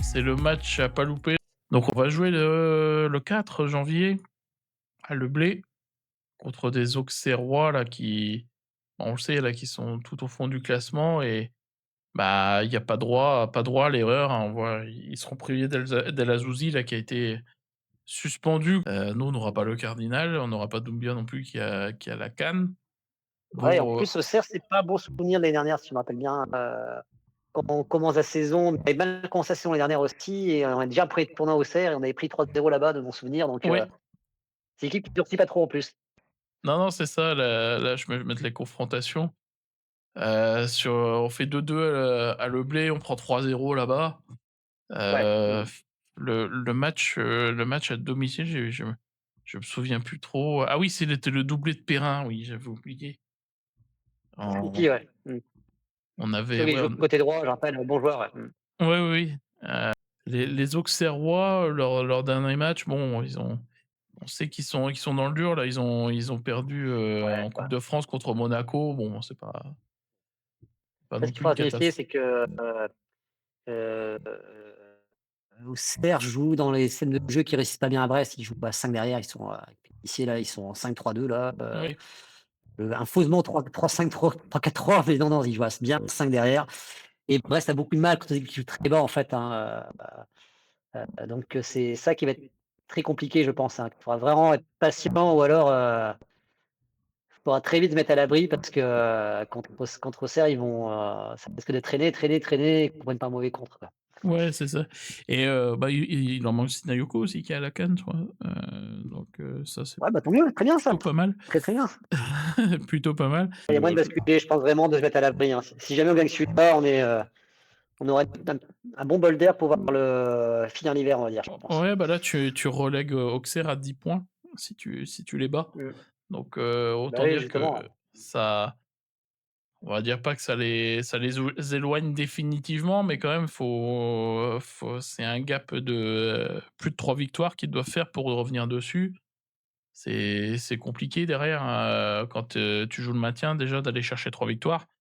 C'est le match à pas louper. Donc on va jouer le 4 janvier à Le Blé contre des Auxerrois là qui, on le sait là, qui sont tout au fond du classement et bah, il y a pas droit à l'erreur, hein. On voit, ils seront privés d'El Azzouzi là qui a été suspendu. Nous on n'aura pas le Cardinal, on n'aura pas Doumbia non plus qui a la CAN. Ouais, en Bon, plus, Auxerre, c'est pas un bon souvenir de l'année dernière, si je me rappelle bien. Quand on commence la saison, on avait mal commencé la saison l'année dernière aussi, et on a déjà pris le tournoi à Auxerre, et on avait pris 3-0 là-bas, de mon souvenir. Donc, oui, c'est une équipe qui durcit pas trop en plus. non, non, c'est ça, là je me mettre les confrontations. On fait 2-2 à Le Blé, on prend 3-0 là-bas. Ouais. Heu, le match à domicile, je me souviens plus trop. Ah oui, c'était le doublé de Perrin, oui, j'avais oublié. Compliqué, On ouais. on avait, Celui qui ouais, joue côté droit, je rappelle, bon joueur, ouais. ouais, oui, oui. Les Auxerrois, leur dernier match, bon, on sait qu'ils sont dans le dur là, ils ont perdu, Ouais, en Coupe ouais. de France contre Monaco. Bon, c'est pas Après, non ce qu'il plus une faut vérifier, catastrophe. c'est que heu, Auxerre joue dans les scènes de jeu qui réussissent pas bien à Brest. Ils jouent à 5 derrière, ils sont, ici là, ils sont en 5-3-2 là, Oui. un faussement 3-5-3, 3-4-3, mais non, non, ils jouent à bien 5 derrière. Et Brest a beaucoup de mal quand ils jouent très bas en fait, hein, donc c'est ça qui va être très compliqué, je pense, hein. Il faudra vraiment être patient, ou alors, il faudra très vite se mettre à l'abri, parce que, contre Auxerre, ça risque de traîner, traîner, traîner, et qu'on prenne pas un mauvais contre, quoi. Ouais, c'est ça et bah, il en manque Sinayoko aussi qui est à la CAN, je crois, donc ça, c'est Ouais, bah, tant mieux, très bien ça, plutôt pas mal. très, très bien. Plutôt pas mal. Il y a moyen de basculer, je pense vraiment, de se mettre à l'abri, hein. Si jamais on gagne celui-là, on aurait un bon bol d'air pour pouvoir finir l'hiver, on va dire, je pense. Ouais, bah, là, tu relègues, Auxerre à 10 points si tu les bats, Mmh. donc Bah autant oui, dire que justement, ouais. ça, on va dire pas que ça les éloigne définitivement, mais quand même, c'est un gap de, plus de 3 victoires qu'ils doivent faire pour revenir dessus. C'est compliqué derrière, quand, tu joues le maintien déjà d'aller chercher 3 victoires.